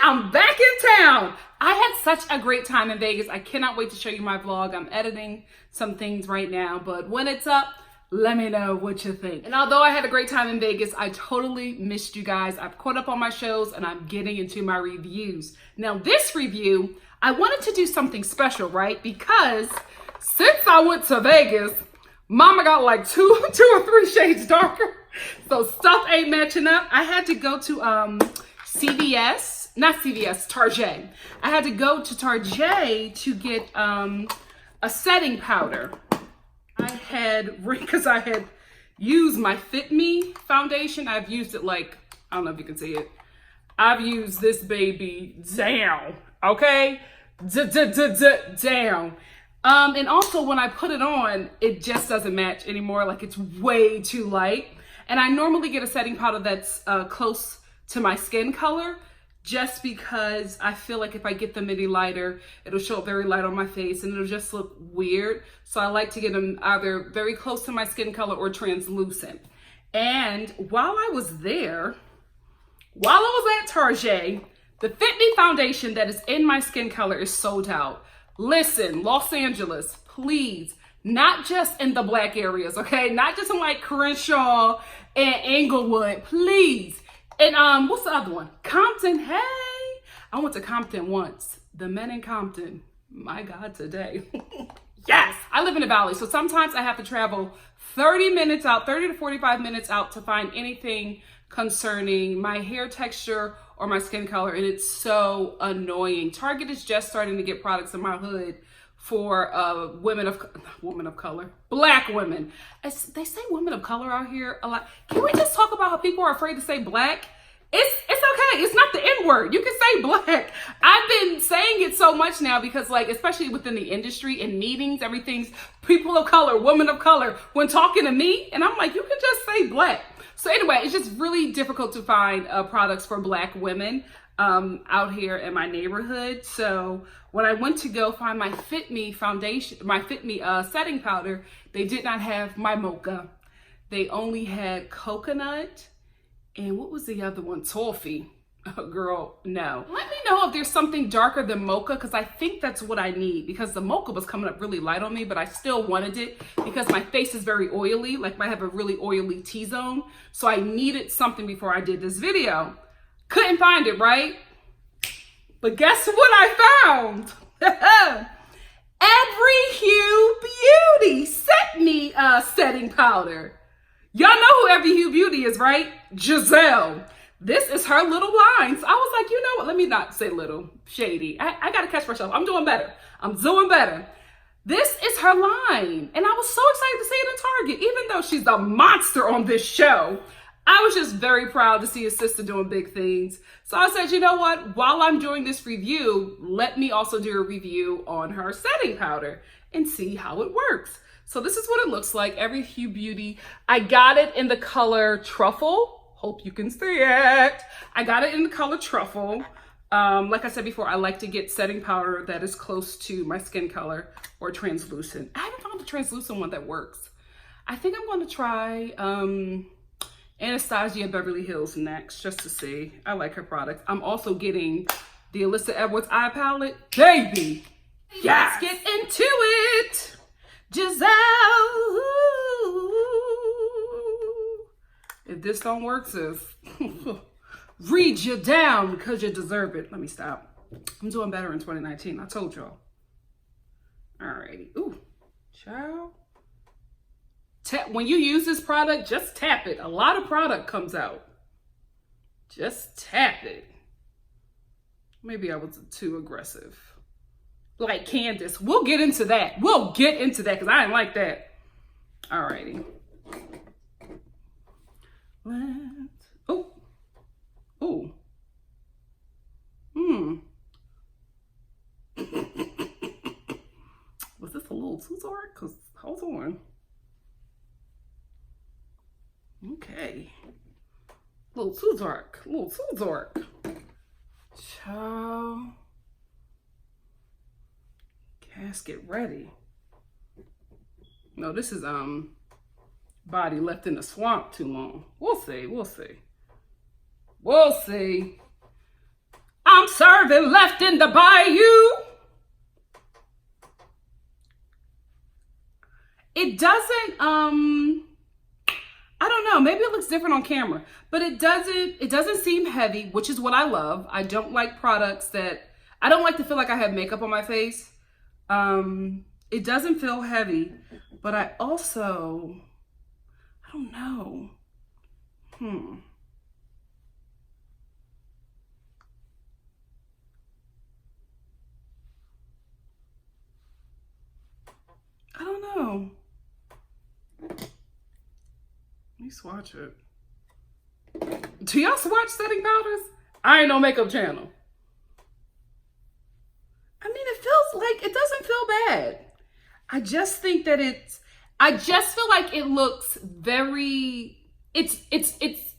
I'm back in town. I had such a great time in Vegas. I cannot wait to show you my vlog. I'm editing some things right now, but when it's up, let me know what you think. And although I had a great time in Vegas, I totally missed you guys. I've caught up on my shows and I'm getting into my reviews. Now this review, I wanted to do something special, right? Because since I went to Vegas, Mama got like two or three shades darker. So stuff ain't matching up. I had to go to Target. I had to go to Target to get a setting powder. Because I had used my Fit Me foundation. I've used it like, I don't know if you can see it. I've used this baby down, okay? Down. And also when I put it on, it just doesn't match anymore. Like it's way too light. And I normally get a setting powder that's close to my skin color, just because I feel like if I get them any lighter, it'll show up very light on my face and it'll just look weird. So I like to get them either very close to my skin color or translucent. And while I was at Target, the Fit Me foundation that is in my skin color is sold out. Listen, Los Angeles, please, not just in the black areas, okay? Not just in like Crenshaw and Inglewood, please. And what's the other one? Compton, hey. I went to Compton once. The men in Compton, my God, today. Yes, I live in the valley, so sometimes I have to travel 30 to 45 minutes out to find anything concerning my hair texture or my skin color, and it's so annoying. Target is just starting to get products in my hood for women of color, black women. They say women of color out here a lot. Can we just talk about how people are afraid to say black? It's okay. It's not the N word. You can say black. I've been saying it so much now because, like, especially within the industry and meetings, everything's people of color, women of color when talking to me, and I'm like, you can just say black. So anyway, it's just really difficult to find products for black women out here in my neighborhood. So when I went to go find my Fit Me foundation, my Fit Me setting powder, they did not have my mocha. They only had coconut. And what was the other one? Toffee. Oh, girl, no. Let me know if there's something darker than mocha, because I think that's what I need, because the mocha was coming up really light on me, but I still wanted it because my face is very oily. Like I have a really oily T-zone. So I needed something before I did this video. Couldn't find it, right? But guess what I found? Every Hue Beauty sent me a setting powder. Y'all know who Every Hue Beauty is, right? Gizelle. This is her little line. So I was like, you know what? Let me not say little, shady. I got to catch myself. I'm doing better. This is her line. And I was so excited to see it in Target. Even though she's a monster on this show, I was just very proud to see a sister doing big things. So I said, you know what? While I'm doing this review, let me also do a review on her setting powder and see how it works. So this is what it looks like, Every Hue Beauty. I got it in the color Truffle. Hope you can see it. I got it in the color Truffle. Like I said before, I like to get setting powder that is close to my skin color or translucent. I haven't found a translucent one that works. I think I'm going to try Anastasia Beverly Hills next, just to see. I like her products. I'm also getting the Alyssa Edwards eye palette. Baby, yes. Let's get into it. Gizelle. If this don't work, sis, read you down because you deserve it. Let me stop. I'm doing better in 2019. I told y'all. Alrighty. Ooh, child. When you use this product, just tap it. A lot of product comes out. Just tap it. Maybe I was too aggressive. Like Candace. We'll get into that. Because I didn't like that. Alrighty. Oh. Oh. Was this a little too dark? Because, hold on. Okay. A little too dark. Child. Casket ready. No, this is body left in the swamp too long. We'll see. I'm serving left in the bayou. It doesn't, I don't know, maybe it looks different on camera, but it doesn't seem heavy, which is what I love. I don't like products I don't like to feel like I have makeup on my face. It doesn't feel heavy, but I don't know. I don't know. Let me swatch it. Do y'all swatch setting powders? I ain't no makeup channel. I mean, it feels like, it doesn't feel bad. I just think that I just feel like it looks very, it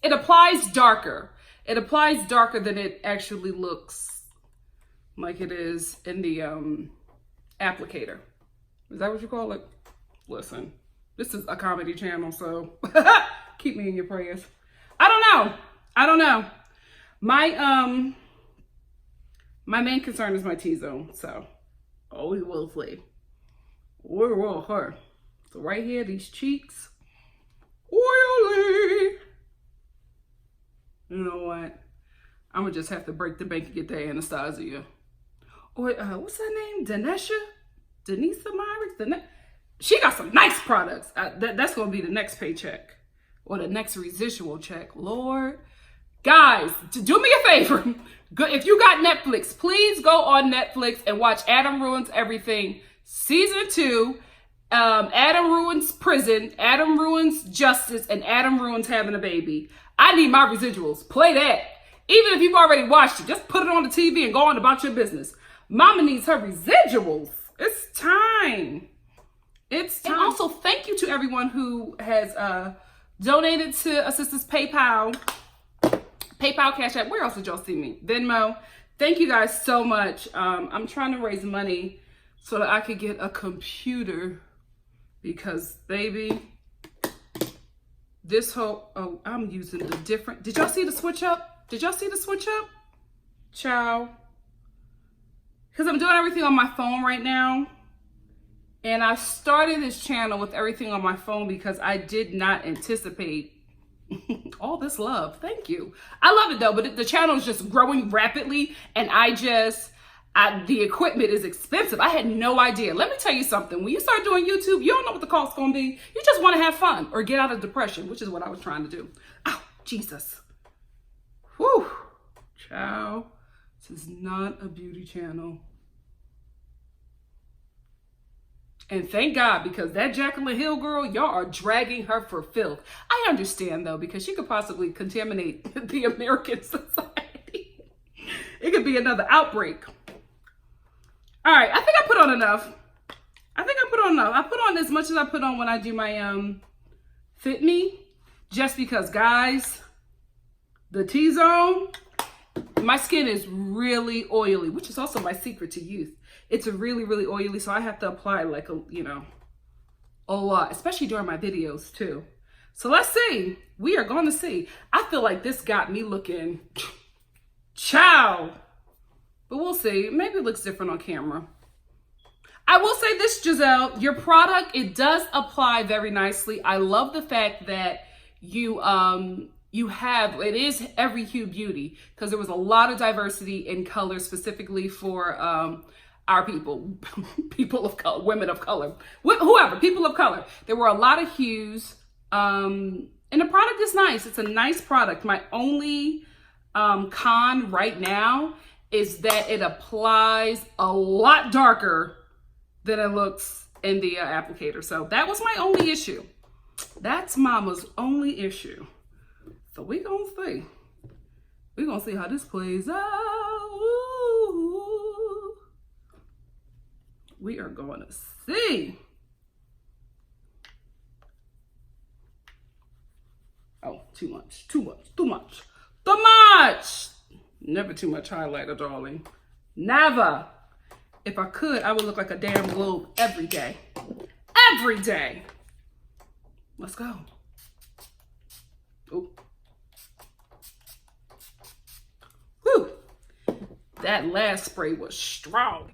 applies darker. It applies darker than it actually looks like it is in the applicator. Is that what you call it? Listen, this is a comedy channel, so keep me in your prayers. I don't know. My main concern is my T-zone, so we will see. We will her. So right here, these cheeks, oily. You know what? I'm gonna just have to break the bank and get that Anastasia. Or what's her name? Denisa Myrick? She got some nice products. That's gonna be the next paycheck or the next residual check. Lord, guys, do me a favor. If you got Netflix, please go on Netflix and watch Adam Ruins Everything Season 2. Adam Ruins Prison, Adam Ruins Justice, and Adam Ruins Having a Baby. I need my residuals. Play that. Even if you've already watched it, just put it on the TV and go on about your business. Mama needs her residuals. It's time. It's time. And also, thank you to everyone who has donated to Assistance PayPal, Cash App. Where else did y'all see me? Venmo. Thank you guys so much. I'm trying to raise money so that I could get a computer because, baby, this whole, I'm using the different, did y'all see the switch up? Ciao. Because I'm doing everything on my phone right now. And I started this channel with everything on my phone because I did not anticipate all this love. Thank you. I love it though, but the channel is just growing rapidly. And the equipment is expensive. I had no idea. Let me tell you something. When you start doing YouTube, you don't know what the cost's going to be. You just want to have fun or get out of depression, which is what I was trying to do. Oh, Jesus. Whew. Ciao. This is not a beauty channel. And thank God, because that Jacqueline Hill girl, y'all are dragging her for filth. I understand though, because she could possibly contaminate the American society. It could be another outbreak. All right, I think I put on enough. I put on as much as I put on when I do my Fit Me, just because, guys, the T-zone, my skin is really oily, which is also my secret to youth. It's really, really oily, so I have to apply like a lot, especially during my videos too. So let's see. We are going to see. I feel like this got me looking ciao. But we'll see. Maybe it looks different on camera. I will say this, Gizelle, your product, it does apply very nicely. I love the fact that you have, it is every Hue Beauty, because there was a lot of diversity in color specifically for our people, people of color, women of color, whoever, people of color. There were a lot of hues, and the product is nice. It's a nice product. My only con right now is that it applies a lot darker than it looks in the applicator. So that was my only issue. That's mama's only issue. So we gonna see. We're gonna see how this plays out. Ooh. We are going to see. Oh, too much. Never too much highlighter, darling. Never. If I could, I would look like a damn globe every day. Every day. Let's go. Oh. Whew. That last spray was strong.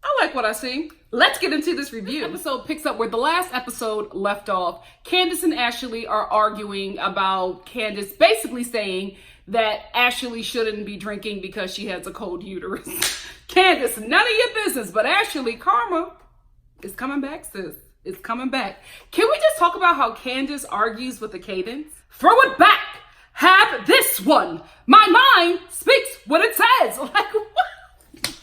I like what I see. Let's get into this review. This episode picks up where the last episode left off. Candace and Ashley are arguing about Candace basically saying that Ashley shouldn't be drinking because she has a cold uterus. Candace, none of your business, but Ashley, karma is coming back, sis. It's coming back. Can we just talk about how Candace argues with the cadence? Throw it back. Have this one. My mind speaks what it says. Like, what?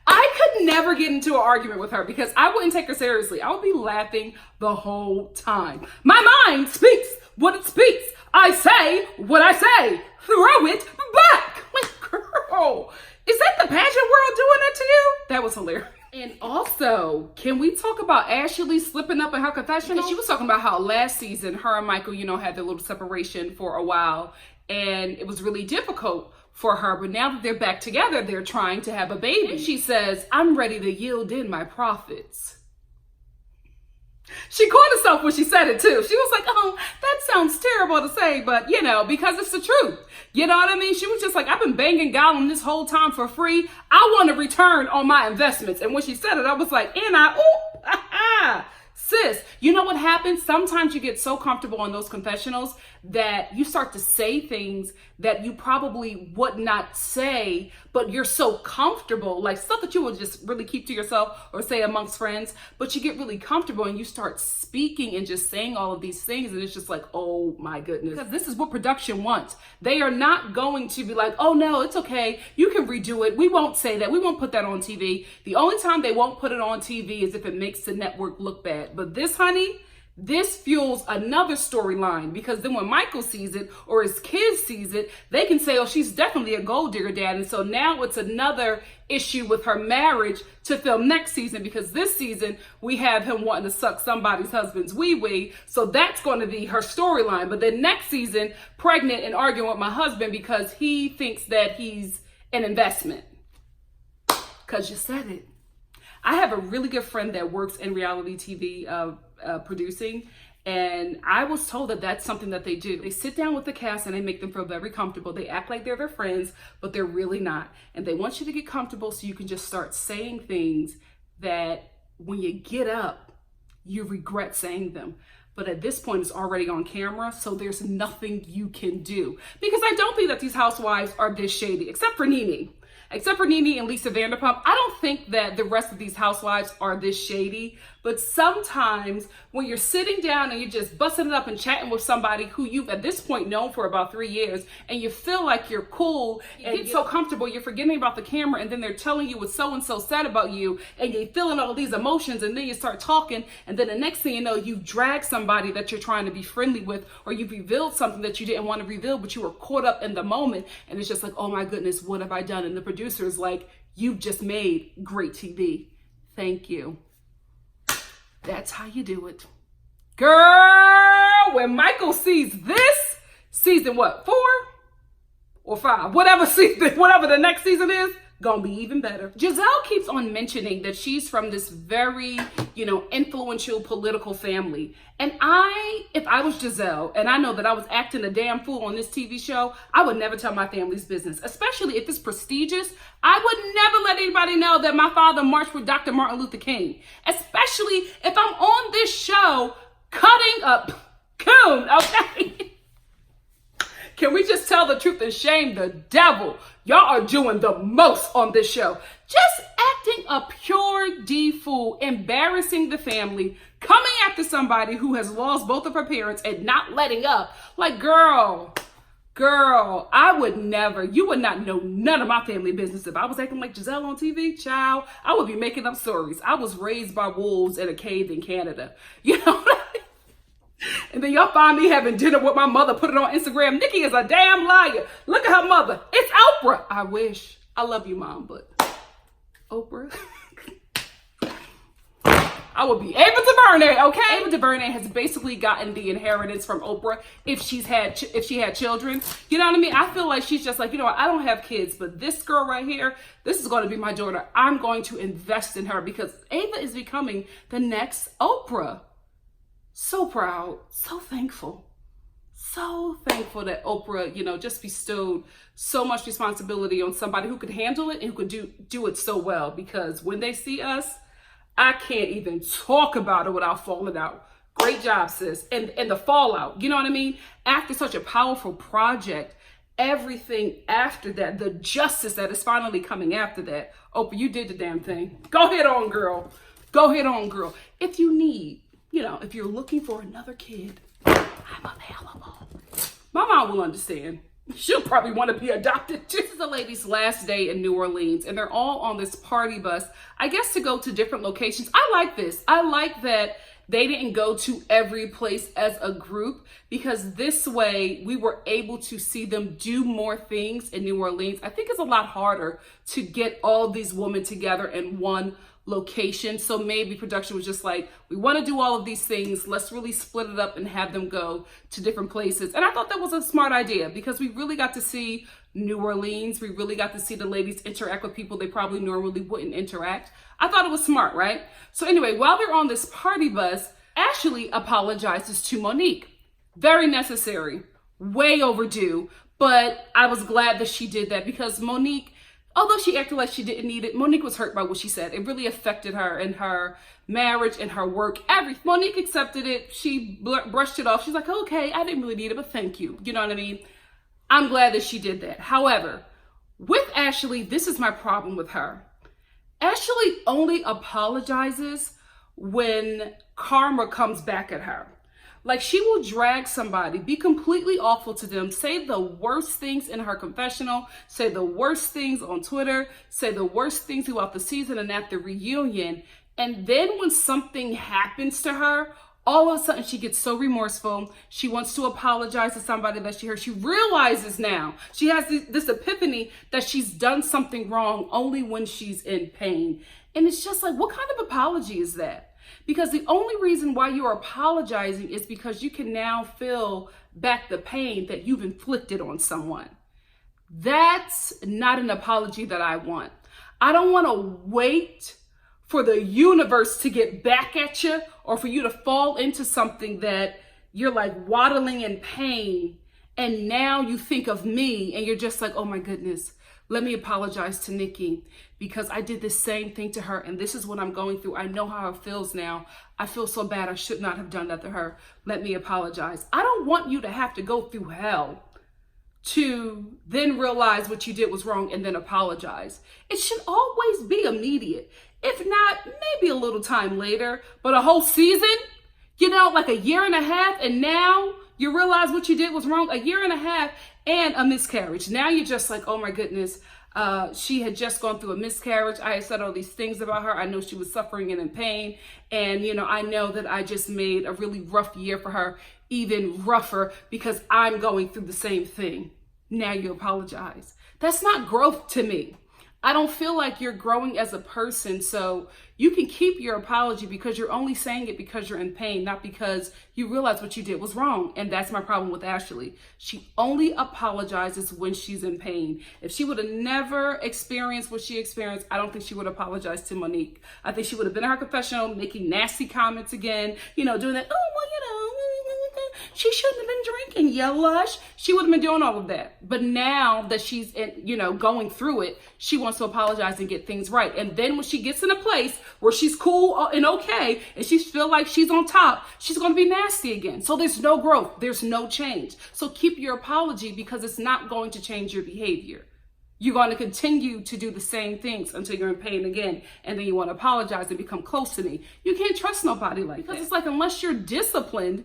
I could never get into an argument with her because I wouldn't take her seriously. I would be laughing the whole time. My mind speaks what it speaks. I say what I say. Throw it back. Like, girl, is that the pageant world doing that to you? That was hilarious. And also, can we talk about Ashley slipping up in her confessional? She was talking about how last season, her and Michael, had their little separation for a while. And it was really difficult for her. But now that they're back together, they're trying to have a baby. And she says, I'm ready to yield in my profits. She caught herself when she said it too. She was like, oh, that sounds terrible to say, but because it's the truth. You know what I mean? She was just like, I've been banging Gollum this whole time for free. I want a return on my investments. And when she said it, I was like, sis, you know what happens? Sometimes you get so comfortable in those confessionals that you start to say things that you probably would not say, but you're so comfortable, like stuff that you would just really keep to yourself or say amongst friends, but you get really comfortable and you start speaking and just saying all of these things. And it's just like, oh my goodness, because this is what production wants. They are not going to be like, oh no, it's okay. You can redo it. We won't say that. We won't put that on TV. The only time they won't put it on TV is if it makes the network look bad. But this, honey, this fuels another storyline, because then when Michael sees it or his kids sees it, they can say, oh, she's definitely a gold digger, dad. And so now it's another issue with her marriage to film next season, because this season we have him wanting to suck somebody's husband's wee-wee. So that's going to be her storyline. But then next season, pregnant and arguing with my husband because he thinks that he's an investment. Because you said it. I have a really good friend that works in reality TV producing, and I was told that that's something that they do. They sit down with the cast and they make them feel very comfortable. They act like they're their friends, but they're really not. And they want you to get comfortable so you can just start saying things that when you get up, you regret saying them. But at this point, it's already on camera, so there's nothing you can do. Because I don't think that these housewives are this shady, except for Nene. Except for Nene and Lisa Vanderpump, I don't think that the rest of these housewives are this shady. But sometimes when you're sitting down and you're just busting it up and chatting with somebody who you've at this point known for about 3 years, and you feel like you're cool and get so comfortable, you're forgetting about the camera, and then they're telling you what so-and-so said about you, and you're feeling all these emotions, and then you start talking, and then the next thing you know, you've dragged somebody that you're trying to be friendly with, or you've revealed something that you didn't want to reveal, but you were caught up in the moment, and it's just like, oh my goodness, what have I done? And the producer is like, you've just made great TV. Thank you. That's how you do it. Girl, when Michael sees this, season what, 4 or 5? Whatever season, whatever the next season is, gonna be even better. Gizelle keeps on mentioning that she's from this very, influential political family. And if I was Gizelle and I know that I was acting a damn fool on this TV show, I would never tell my family's business, especially if it's prestigious. I would never let anybody know that my father marched with Dr. Martin Luther King, especially if I'm on this show cutting up coon, okay? Can we just tell the truth and shame the devil? Y'all are doing the most on this show. Just acting a pure D-fool, embarrassing the family, coming after somebody who has lost both of her parents and not letting up. Like, girl, I would never, you would not know none of my family business. If I was acting like Gizelle on TV, child, I would be making up stories. I was raised by wolves in a cave in Canada. You know what I mean? And then y'all find me having dinner with my mother, put it on Instagram. Nikki is a damn liar. Look at her mother. It's Oprah. I wish. I love you, Mom, but Oprah. I would be Ava DuVernay, okay? Ava DuVernay has basically gotten the inheritance from Oprah if she had children. You know what I mean? I feel like she's just like, you know what? I don't have kids, but this girl right here, this is going to be my daughter. I'm going to invest in her because Ava is becoming the next Oprah. So proud, so thankful. So thankful that Oprah, just bestowed so much responsibility on somebody who could handle it and who could do it so well. Because when they see us, I can't even talk about it without falling out. Great job, sis. And the fallout, you know what I mean? After such a powerful project, everything after that, the justice that is finally coming after that. Oprah, you did the damn thing. Go ahead on, girl. Go ahead on, girl. If you need, if you're looking for another kid, I'm available. My mom will understand. She'll probably want to be adopted. This is the lady's last day in New Orleans, and they're all on this party bus, I guess, to go to different locations. I like this. I like that they didn't go to every place as a group, because this way we were able to see them do more things in New Orleans. I think it's a lot harder to get all these women together in one location. So maybe production was just like, we want to do all of these things. Let's really split it up and have them go to different places. And I thought that was a smart idea, because we really got to see New Orleans. We really got to see the ladies interact with people they probably normally wouldn't interact. I thought it was smart, right? So anyway, while they're on this party bus, Ashley apologizes to Monique. Very necessary, way overdue. But I was glad that she did that, because Monique, although she acted like she didn't need it, Monique was hurt by what she said. It really affected her and her marriage and her work, everything. Monique accepted it. She brushed it off. She's like, okay, I didn't really need it, but thank you. You know what I mean? I'm glad that she did that. However, with Ashley, this is my problem with her. Ashley only apologizes when karma comes back at her. Like, she will drag somebody, be completely awful to them, say the worst things in her confessional, say the worst things on Twitter, say the worst things throughout the season and at the reunion. And then when something happens to her, all of a sudden she gets so remorseful. She wants to apologize to somebody that she heard. She realizes now, she has this epiphany that she's done something wrong only when she's in pain. And it's just like, what kind of apology is that? Because the only reason why you're apologizing is because you can now feel back the pain that you've inflicted on someone. That's not an apology that I want. I don't want to wait for the universe to get back at you, or for you to fall into something that you're like waddling in pain. And now you think of me and you're just like, oh my goodness, let me apologize to Nikki, because I did the same thing to her, and this is what I'm going through. I know how it feels now. I feel so bad. I should not have done that to her. Let me apologize. I don't want you to have to go through hell to then realize what you did was wrong and then apologize. It should always be immediate. If not, maybe a little time later, but a whole season, like a year and a half, and now you realize what you did was wrong. A year and a half and a miscarriage. Now you're just like, oh my goodness, she had just gone through a miscarriage. I had said all these things about her. I know she was suffering and in pain. And, I know that I just made a really rough year for her, even rougher, because I'm going through the same thing. Now you apologize. That's not growth to me. I don't feel like you're growing as a person. So you can keep your apology, because you're only saying it because you're in pain, not because you realize what you did was wrong. And that's my problem with Ashley. She only apologizes when she's in pain. If she would have never experienced what she experienced, I don't think she would apologize to Monique. I think she would have been in her confessional making nasty comments again, doing that, she shouldn't have been drinking, you lush. She would have been doing all of that. But now that she's, going through it, she wants to apologize and get things right. And then when she gets in a place where she's cool and okay, and she feels like she's on top, she's going to be nasty again. So there's no growth. There's no change. So keep your apology, because it's not going to change your behavior. You're going to continue to do the same things until you're in pain again. And then you want to apologize and become close to me. You can't trust nobody like that. Because it's like, unless you're disciplined,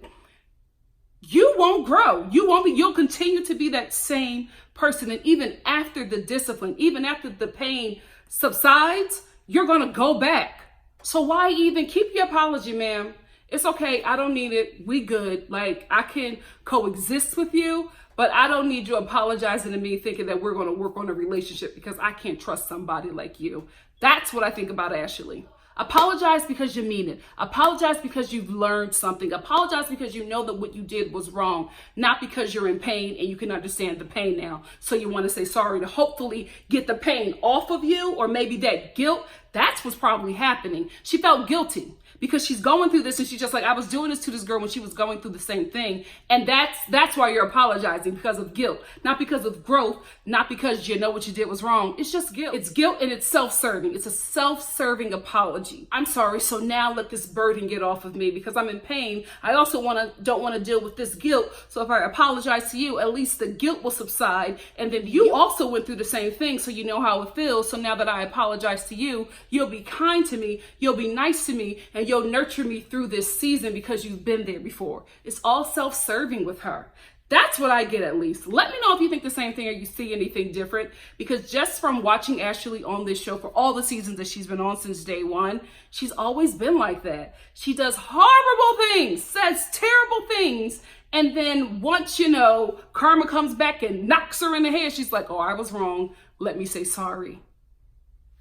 you won't grow. You'll continue to be that same person. And even after the discipline, even after the pain subsides, you're going to go back. So why even keep your apology, ma'am? It's okay. I don't need it. We good. Like, I can coexist with you, but I don't need you apologizing to me thinking that we're going to work on a relationship, because I can't trust somebody like you. That's what I think about Ashley. Apologize because you mean it. Apologize because you've learned something. Apologize because you know that what you did was wrong, not because you're in pain and you can understand the pain now. So you want to say sorry to hopefully get the pain off of you, or maybe that guilt That's what's probably happening. She felt guilty because she's going through this and she's just like, I was doing this to this girl when she was going through the same thing. And that's why you're apologizing, because of guilt, not because of growth, not because you know what you did was wrong. It's just guilt. It's guilt and it's self-serving. It's a self-serving apology. I'm sorry, so now let this burden get off of me because I'm in pain. I also don't want to deal with this guilt. So if I apologize to you, at least the guilt will subside. And then you also went through the same thing, so you know how it feels. So now that I apologize to you, you'll be kind to me, you'll be nice to me, and you'll nurture me through this season because you've been there before. It's all self-serving with her. That's what I get, at least. Let me know if you think the same thing or you see anything different, because just from watching Ashley on this show for all the seasons that she's been on since day one, she's always been like that. She does horrible things, says terrible things, and then once, you know, karma comes back and knocks her in the head, she's like, oh, I was wrong. Let me say sorry.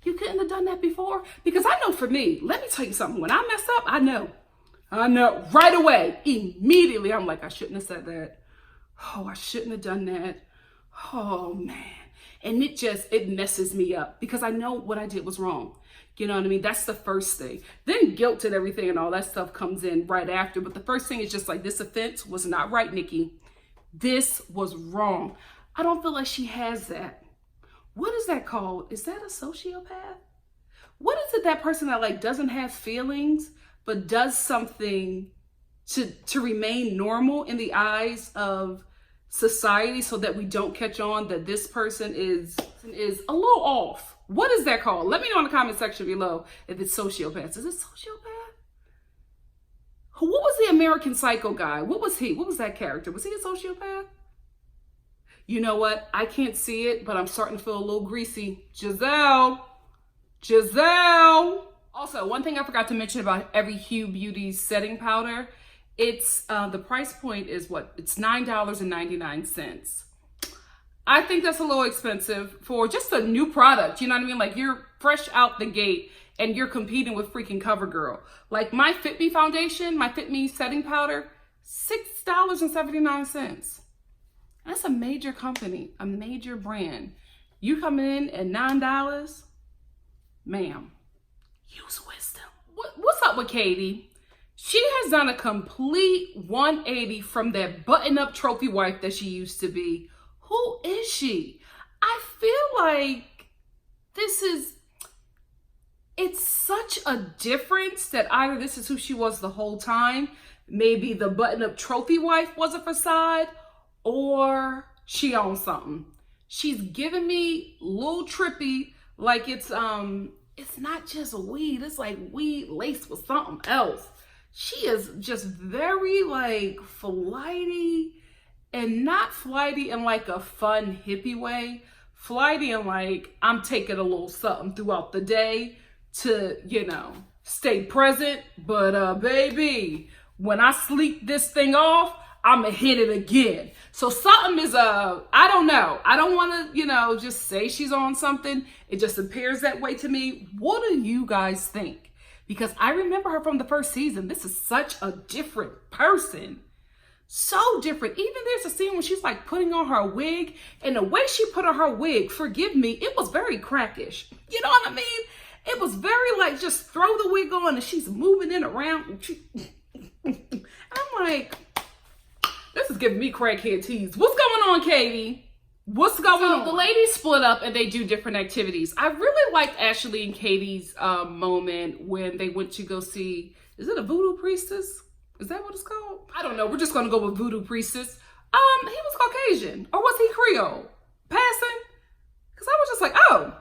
You couldn't have done that before? Because I know for me, let me tell you something. When I mess up, I know right away, immediately. I'm like, I shouldn't have said that. Oh, I shouldn't have done that. Oh man. And it messes me up because I know what I did was wrong. You know what I mean? That's the first thing. Then guilt and everything and all that stuff comes in right after. But the first thing is just like, this offense was not right, Nikki. This was wrong. I don't feel like she has that. What is that called? Is that a sociopath? What is it, that person that like doesn't have feelings, but does something to remain normal in the eyes of society so that we don't catch on that this person is a little off? What is that called? Let me know in the comment section below if it's sociopath. Is it sociopath? What was the American Psycho guy? What was he? What was that character? Was he a sociopath? You know what? I can't see it, but I'm starting to feel a little greasy. Gizelle. Also, one thing I forgot to mention about every Hue Beauty setting powder, it's the price point is what? It's $9.99. I think that's a little expensive for just a new product. You know what I mean? Like, you're fresh out the gate and you're competing with freaking CoverGirl. Like my Fit Me foundation, my Fit Me setting powder, $6.79. That's a major company, a major brand. You come in at $9, ma'am, use wisdom. What's up with Katie? She has done a complete 180 from that button-up trophy wife that she used to be. Who is she? I feel like it's such a difference that either this is who she was the whole time, maybe the button-up trophy wife was a facade, or she owns something. She's giving me a little trippy, like it's not just weed, it's like weed laced with something else. She is just very like flighty, and not flighty in like a fun hippie way. Flighty in like, I'm taking a little something throughout the day to, you know, stay present. But baby, when I sleep this thing off, I'ma hit it again. So something is I don't know. I don't want to, you know, just say she's on something. It just appears that way to me. What do you guys think? Because I remember her from the first season. This is such a different person. So different. Even there's a scene when she's like putting on her wig, and the way she put on her wig, forgive me, it was very crackish. You know what I mean? It was very like, just throw the wig on and she's moving it around. I'm like, this is giving me crackhead tease. What's going on, Katie? What's going on? The ladies split up and they do different activities. I really liked Ashley and Katie's moment when they went to go see, is it a voodoo priestess? Is that what it's called? I don't know. We're just going to go with voodoo priestess. He was Caucasian, or was he Creole? Passing? Because I was just like, oh,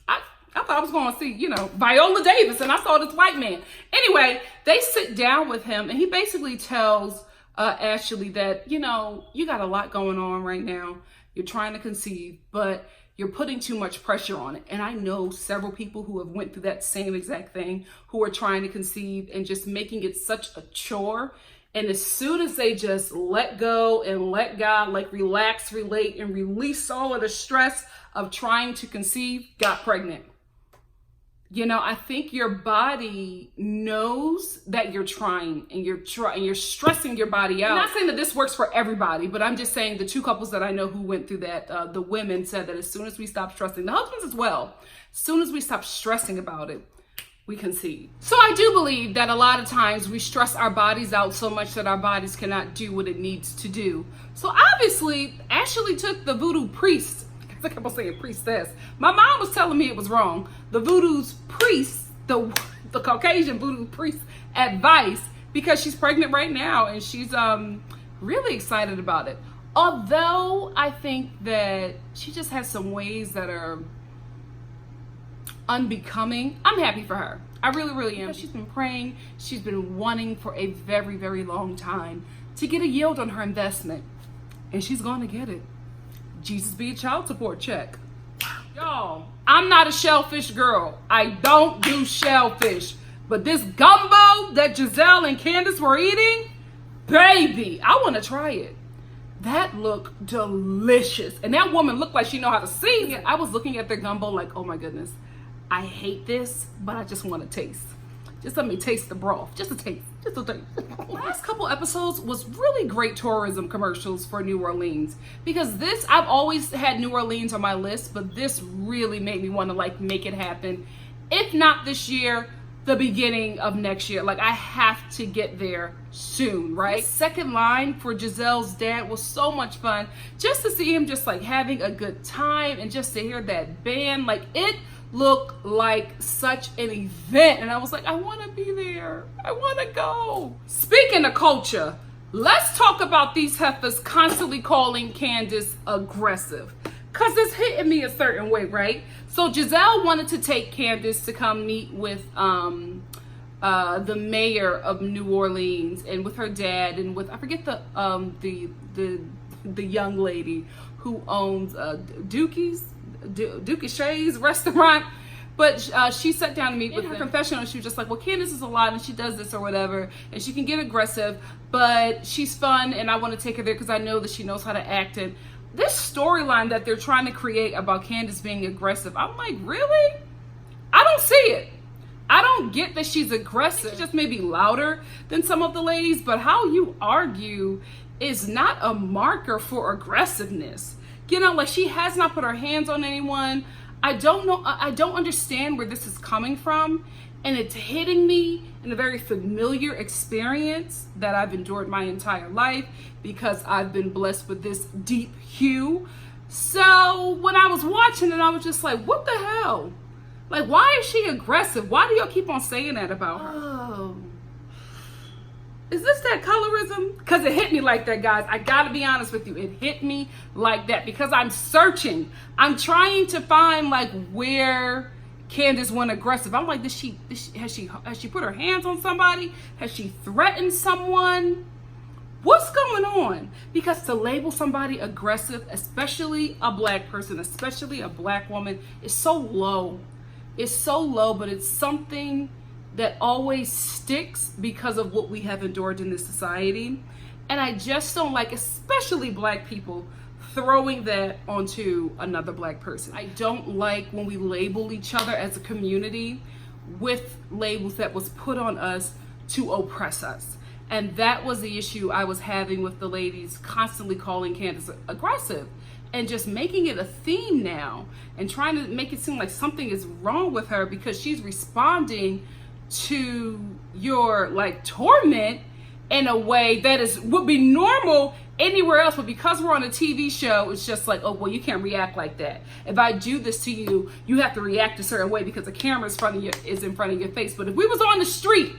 I thought I was going to see, you know, Viola Davis, and I saw this white man. Anyway, they sit down with him, and he basically tells Ashley that, you know, you got a lot going on right now. You're trying to conceive, but you're putting too much pressure on it. And I know several people who have went through that same exact thing, who are trying to conceive and just making it such a chore. And as soon as they just let go and let God, like relax, relate, and release all of the stress of trying to conceive, got pregnant. You know, I think your body knows that you're trying, and you're stressing your body out. I'm not saying that this works for everybody, but I'm just saying the two couples that I know who went through that, the women said that as soon as we stop stressing, the husbands as well, as soon as we stop stressing about it, we concede. So I do believe that a lot of times we stress our bodies out so much that our bodies cannot do what it needs to do. So obviously, Ashley took the voodoo priest, I kept on saying priestess. My mom was telling me it was wrong. The voodoo's priest, the Caucasian voodoo priest advice, because she's pregnant right now and she's really excited about it. Although I think that she just has some ways that are unbecoming. I'm happy for her. I really, really am. She's been praying. She's been wanting for a very, very long time to get a yield on her investment. And she's going to get it. Jesus be a child support check. Y'all, I'm not a shellfish girl. I don't do shellfish. But this gumbo that Gizelle and Candace were eating, baby, I want to try it. That looked delicious. And that woman looked like she know how to season. I was looking at their gumbo like, oh my goodness. I hate this, but I just want to taste. Just let me taste the broth. Just a taste. Just a taste. Last couple episodes was really great tourism commercials for New Orleans. Because this, I've always had New Orleans on my list, but this really made me want to like make it happen. If not this year, the beginning of next year. Like I have to get there soon, right? The second line for Gizelle's dad was so much fun. Just to see him just like having a good time and just to hear that band, like it looked like such an event. And I was like, I want to be there. I want to go. Speaking of culture, let's talk about these heifers constantly calling Candace aggressive. Because it's hitting me a certain way, right? So Gizelle wanted to take Candace to come meet with the mayor of New Orleans and with her dad and with, I forget the young lady who owns Dookie Shay's restaurant. But she sat down to meet with her confessional. She was just like, well, Candace is a lot and she does this or whatever. And she can get aggressive, but she's fun and I want to take her there because I know that she knows how to act. And this storyline that they're trying to create about Candace being aggressive, I'm like, really? I don't see it. I don't get that she's aggressive. She just may be louder than some of the ladies, but how you argue is not a marker for aggressiveness. You know, like she has not put her hands on anyone. I don't know. I don't understand where this is coming from. And it's hitting me in a very familiar experience that I've endured my entire life because I've been blessed with this deep hue. So when I was watching it, I was just like, what the hell? Like, why is she aggressive? Why do y'all keep on saying that about her? Oh. Is this that colorism? Because it hit me like that, guys. I gotta be honest with you. It hit me like that because I'm searching. I'm trying to find like where Candace went aggressive. I'm like, has she put her hands on somebody? Has she threatened someone? What's going on? Because to label somebody aggressive, especially a black person, especially a black woman, is so low. It's so low, but it's something that always sticks because of what we have endured in this society. And I just don't like, especially black people, throwing that onto another black person. I don't like when we label each other as a community with labels that was put on us to oppress us. And that was the issue I was having with the ladies constantly calling Candace aggressive and just making it a theme now and trying to make it seem like something is wrong with her because she's responding to your like torment in a way that would be normal anywhere else, but because we're on a TV show, it's just like, oh well, you can't react like that. If I do this to you, you have to react a certain way because the camera is in front of your face. But if we was on the street,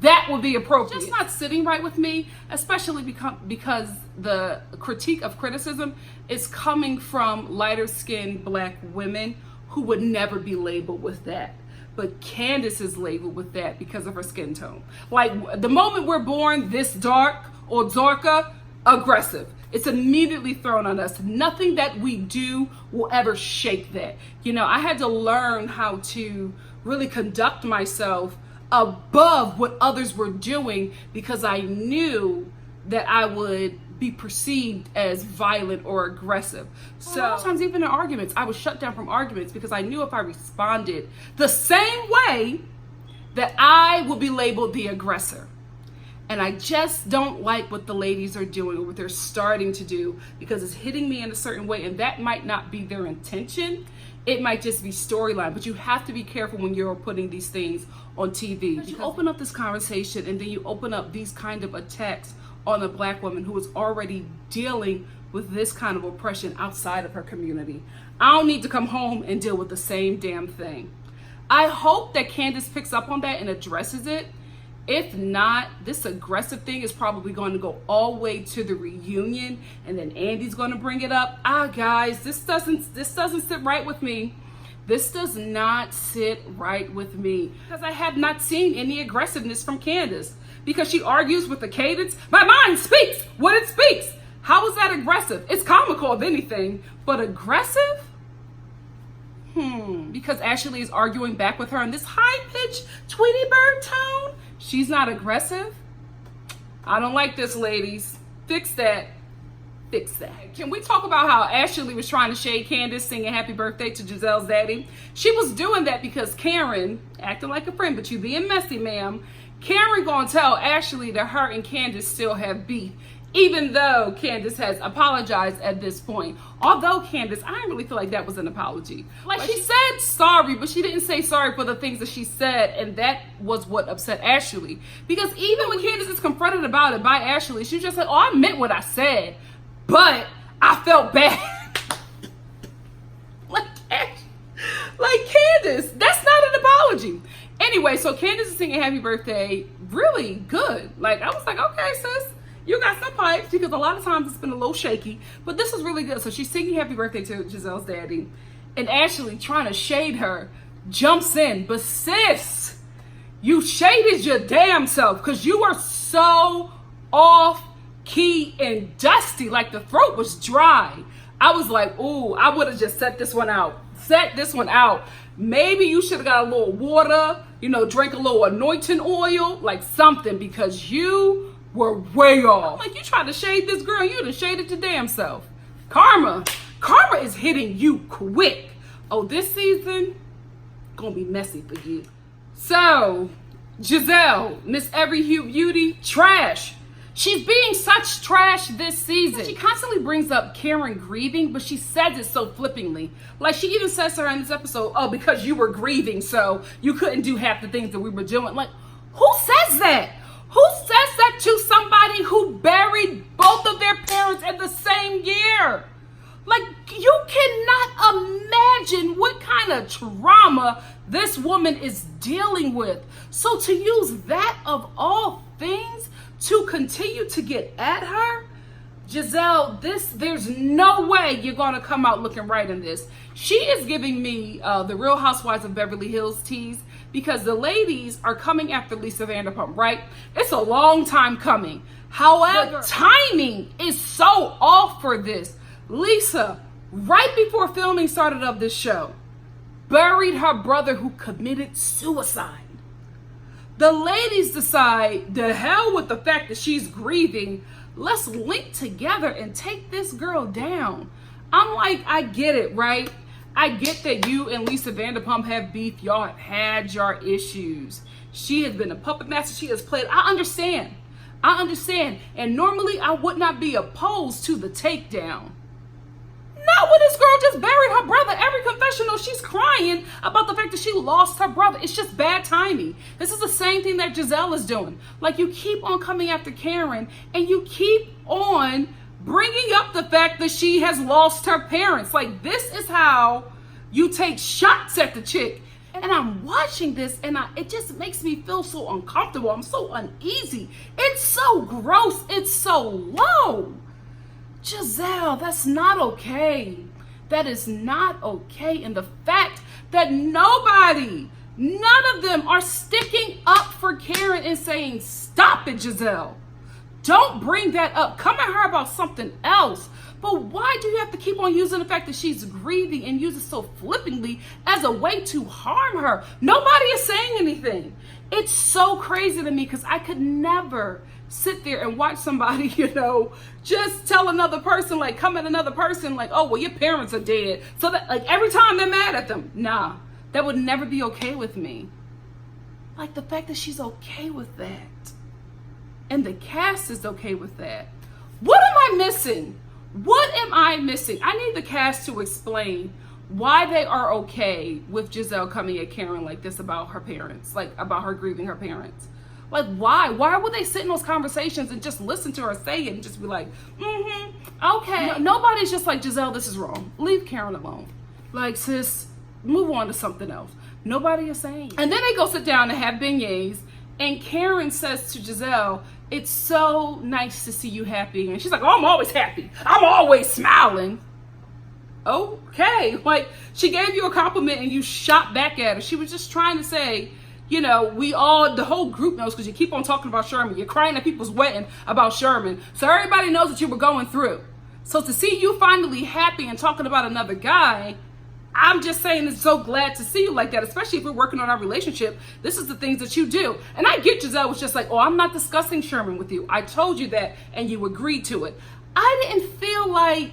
that would be appropriate. It's just not sitting right with me, especially because the critique of criticism is coming from lighter skinned black women who would never be labeled with that. But Candace is labeled with that because of her skin tone. Like the moment we're born this dark or darker, aggressive. It's immediately thrown on us. Nothing that we do will ever shake that. You know, I had to learn how to really conduct myself above what others were doing because I knew that I would be perceived as violent or aggressive. So sometimes even in arguments, I was shut down from arguments because I knew if I responded the same way that I would be labeled the aggressor. And I just don't like what the ladies are doing or what they're starting to do because it's hitting me in a certain way and that might not be their intention. it might just be storyline, but you have to be careful when you're putting these things on TV. You open up this conversation and then you open up these kind of attacks on a black woman who is already dealing with this kind of oppression outside of her community. I don't need to come home and deal with the same damn thing. I hope that Candace picks up on that and addresses it. If not, this aggressive thing is probably going to go all the way to the reunion, and then Andy's going to bring it up. Guys, this doesn't sit right with me. This does not sit right with me because I have not seen any aggressiveness from Candace, because she argues with the cadence. My mind speaks what it speaks. How is that aggressive? It's comical if anything, but aggressive? Because Ashley is arguing back with her in this high-pitched Tweety Bird tone. She's not aggressive. I don't like this, ladies. Fix that. Fix that. Can we talk about how Ashley was trying to shade Candace singing happy birthday to Gizelle's daddy? She was doing that because Karen, acting like a friend, but you being messy, ma'am. Karen gonna tell Ashley that her and Candace still have beef, even though Candace has apologized at this point. Although Candace, I didn't really feel like that was an apology. Like she said sorry, but she didn't say sorry for the things that she said, and that was what upset Ashley. Because even when Candace is confronted about it by Ashley, she's just like, oh, I meant what I said, but I felt bad. like Candace, that's not an apology. Anyway, so Candace is singing happy birthday really good. Like, I was like, okay, sis, you got some pipes, because a lot of times it's been a little shaky, but this is really good. So she's singing happy birthday to Gizelle's daddy, and Ashley, trying to shade her, jumps in. But sis, you shaded your damn self, because you were so off key and dusty. Like, the throat was dry. I was like, ooh, I would have just set this one out. Maybe you should have got a little water, drink a little anointing oil, like something, because you were way off. Like, you tried to shade this girl, you done shaded your damn self. Karma is hitting you quick. Oh, this season gonna be messy for you. So Gizelle, Miss Every Hue Beauty, trash. She's being such trash this season. She constantly brings up Karen grieving, but she says it so flippantly. Like, she even says to her in this episode, oh, because you were grieving, so you couldn't do half the things that we were doing. Like, who says that? Who says that to somebody who buried both of their parents in the same year? Like, you cannot imagine what kind of trauma this woman is dealing with. So to use that of all things to continue to get at her, Gizelle, there's no way you're gonna come out looking right in this. She is giving me the Real Housewives of Beverly Hills tease, because the ladies are coming after Lisa Vanderpump, right? It's a long time coming. However, the timing is so off for this. Lisa, right before filming started of this show, buried her brother who committed suicide. The ladies decide, the hell with the fact that she's grieving, let's link together and take this girl down. I'm like, I get it, right? I get that you and Lisa Vanderpump have beef. Y'all have had your issues. She has been a puppet master. She has played. I understand. And normally I would not be opposed to the takedown. Not when this girl just buried her brother. Every confessional, she's crying about the fact that she lost her brother. It's just bad timing. This is the same thing that Gizelle is doing. Like, you keep on coming after Karen, and you keep on bringing up the fact that she has lost her parents. Like, this is how you take shots at the chick. And I'm watching this, and it just makes me feel so uncomfortable. I'm so uneasy. It's so gross. It's so low. Gizelle, that's not okay. That is not okay. And the fact that none of them are sticking up for Karen and saying, stop it, Gizelle. Don't bring that up. Come at her about something else. But why do you have to keep on using the fact that she's grieving and use it so flippantly as a way to harm her? Nobody is saying anything. It's so crazy to me, because I could never sit there and watch somebody, just tell another person, like, come at another person like, oh, well, your parents are dead. So that, like, every time they're mad at them. Nah, that would never be okay with me. Like, the fact that she's okay with that. And the cast is okay with that. What am I missing? I need the cast to explain why they are okay with Gizelle coming at Karen like this about her parents, like about her grieving her parents. Like, why? Why would they sit in those conversations and just listen to her say it and just be like, okay. Nobody's just like, Gizelle, this is wrong. Leave Karen alone. Like, sis, move on to something else. Nobody is saying. And then they go sit down and have beignets, and Karen says to Gizelle, it's so nice to see you happy. And she's like, oh, I'm always happy. I'm always smiling. Okay. Like, she gave you a compliment and you shot back at her. She was just trying to say, you know, the whole group knows because you keep on talking about Sherman. You're crying at people's wedding about Sherman. So everybody knows what you were going through. So to see you finally happy and talking about another guy, I'm just saying it's so glad to see you like that, especially if we're working on our relationship. This is the things that you do. And I get Gizelle was just like, oh, I'm not discussing Sherman with you. I told you that and you agreed to it. I didn't feel like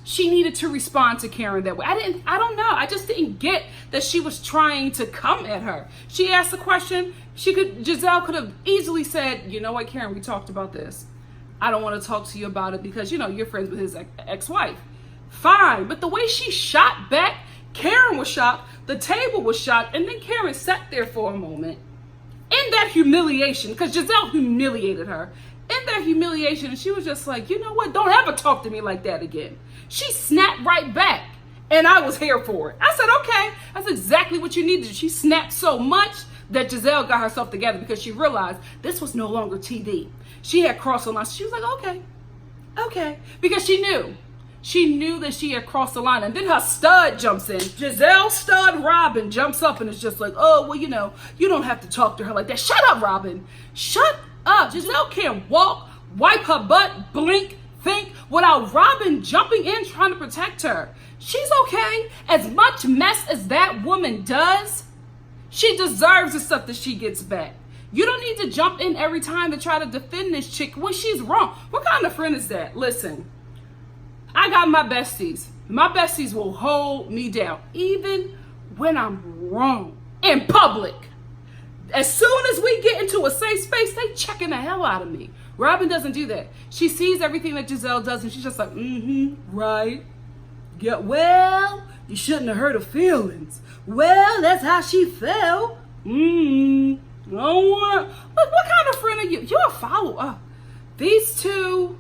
she needed to respond to Karen that way. I don't know. I just didn't get that she was trying to come at her. She asked a question. Gizelle could have easily said, you know what, Karen, we talked about this. I don't want to talk to you about it because, you know, you're friends with his ex-wife. Fine. But the way she shot back, Karen was shocked. The table was shocked. And then Karen sat there for a moment in that humiliation because Gizelle humiliated her. In that humiliation, and she was just like, you know what? Don't ever talk to me like that again. She snapped right back, and I was here for it. I said, okay, that's exactly what you needed. She snapped so much that Gizelle got herself together because she realized this was no longer TV. She had crossed the line. She was like, okay, because she knew that she had crossed the line. And then her stud jumps in. Gizelle stud Robin jumps up and is just like, oh, well, you know, you don't have to talk to her like that. Shut up, Robin. Shut up. Gizelle can't walk, wipe her butt, blink, think without Robin jumping in trying to protect her. She's okay. As much mess as that woman does, she deserves the stuff that she gets back. You don't need to jump in every time to try to defend this chick when she's wrong. What kind of friend is that? Listen, I got my besties. My besties will hold me down, even when I'm wrong in public. As soon as we get into a safe space, they checking the hell out of me. Robin doesn't do that. She sees everything that Gizelle does, and she's just like, right. Yeah, well, you shouldn't have hurt her feelings. Well, that's how she felt. I don't want. Look, what kind of friend are you? You're a follower. These two,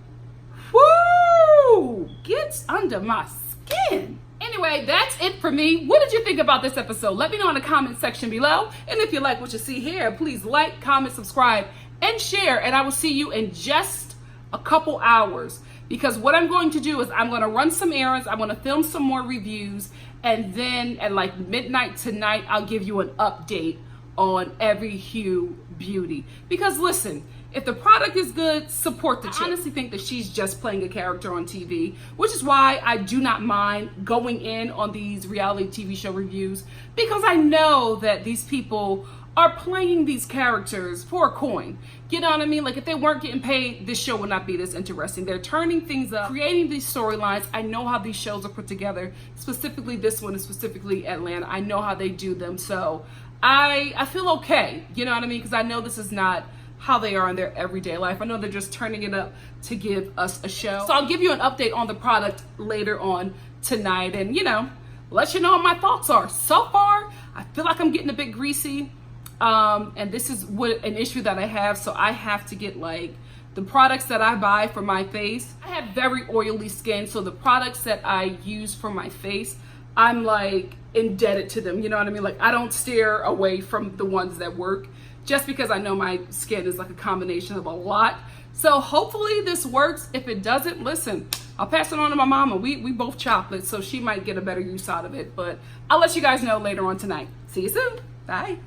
woo, gets under my skin. Anyway, that's it for me. What did you think about this episode? Let me know in the comment section below. And if you like what you see here, please like, comment, subscribe, and share. And I will see you in just a couple hours. Because what I'm going to do is I'm going to run some errands. I'm going to film some more reviews. And then at like midnight tonight, I'll give you an update on every Hue Beauty. Because listen, if the product is good, support the chick. I honestly think that she's just playing a character on TV, which is why I do not mind going in on these reality TV show reviews, because I know that these people are playing these characters for a coin. You know what I mean? Like, if they weren't getting paid, this show would not be this interesting. They're turning things up, creating these storylines. I know how these shows are put together, specifically this one and specifically Atlanta. I know how they do them. So I feel okay. You know what I mean? Because I know this is not how they are in their everyday life. I know they're just turning it up to give us a show. So I'll give you an update on the product later on tonight and, you know, let you know what my thoughts are. So far, I feel like I'm getting a bit greasy. And this is an issue that I have. So I have to get like the products that I buy for my face. I have very oily skin. So the products that I use for my face, I'm like indebted to them. You know what I mean? Like, I don't steer away from the ones that work, just because I know my skin is like a combination of a lot. So hopefully this works. If it doesn't, listen, I'll pass it on to my mama. We both chocolate, so she might get a better use out of it. But I'll let you guys know later on tonight. See you soon. Bye.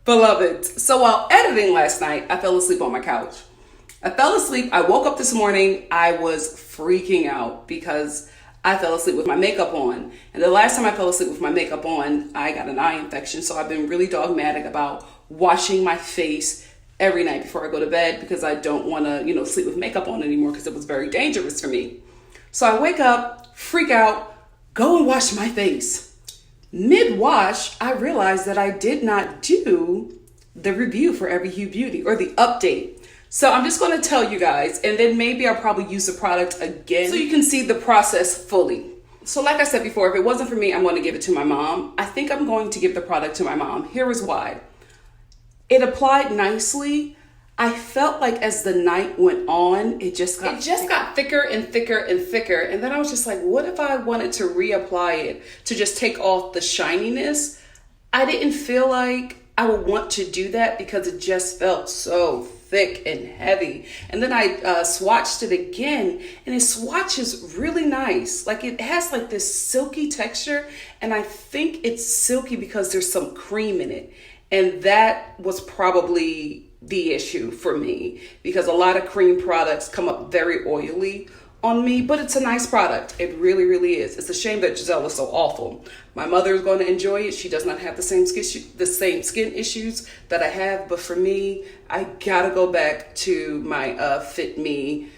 Beloved, so while editing last night, I fell asleep on my couch. I fell asleep. I woke up this morning. I was freaking out because I fell asleep with my makeup on. And the last time I fell asleep with my makeup on, I got an eye infection. So I've been really dogmatic about washing my face every night before I go to bed because I don't want to, you know, sleep with makeup on anymore because it was very dangerous for me. So I wake up, freak out, go and wash my face. Mid-wash, I realized that I did not do the review for every Hue Beauty or the update. So I'm just going to tell you guys, and then maybe I'll probably use the product again so you can see the process fully. So like I said before, if it wasn't for me, I'm going to give it to my mom. I think I'm going to give the product to my mom. Here is why. It applied nicely. I felt like as the night went on, it just got thicker and thicker and thicker. And then I was just like, what if I wanted to reapply it to just take off the shininess? I didn't feel like I would want to do that because it just felt so thick and heavy. And then I swatched it again, and it swatches really nice. Like it has like this silky texture, and I think it's silky because there's some cream in it. And that was probably the issue for me, because a lot of cream products come up very oily on me, but it's a nice product. It really, really is. It's a shame that Gizelle is so awful. My mother is going to enjoy it. She does not have the same skin issues that I have, but for me, I gotta go back to my Fit Me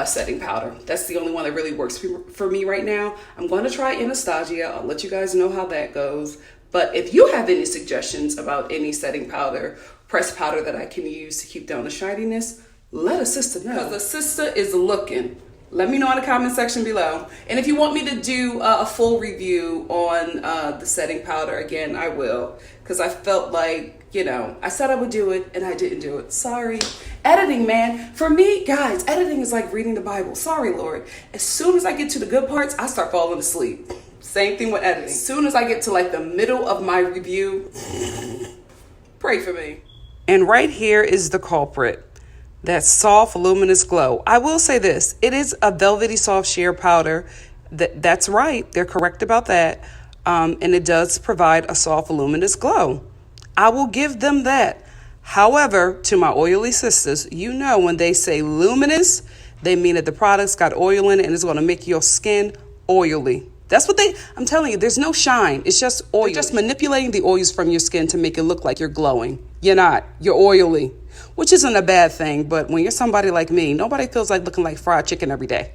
setting powder. That's the only one that really works for me right now. I'm going to try Anastasia. I'll let you guys know how that goes. But if you have any suggestions about any setting powder, pressed powder that I can use to keep down the shininess, let a sister know. Because a sister is looking. Let me know in the comment section below. And if you want me to do a full review on the setting powder, again, I will. Because I felt like, you know, I said I would do it and I didn't do it. Sorry. Editing, man. For me, guys, editing is like reading the Bible. Sorry, Lord. As soon as I get to the good parts, I start falling asleep. Same thing with editing. As soon as I get to like the middle of my review, pray for me. And right here is the culprit. That soft, luminous glow. I will say this. It is a velvety soft sheer powder. That's right. They're correct about that. And it does provide a soft, luminous glow. I will give them that. However, to my oily sisters, you know when they say luminous, they mean that the product's got oil in it and it's going to make your skin oily. That's what I'm telling you, there's no shine. It's just oil. They're just manipulating the oils from your skin to make it look like you're glowing. You're not. You're oily, which isn't a bad thing. But when you're somebody like me, nobody feels like looking like fried chicken every day.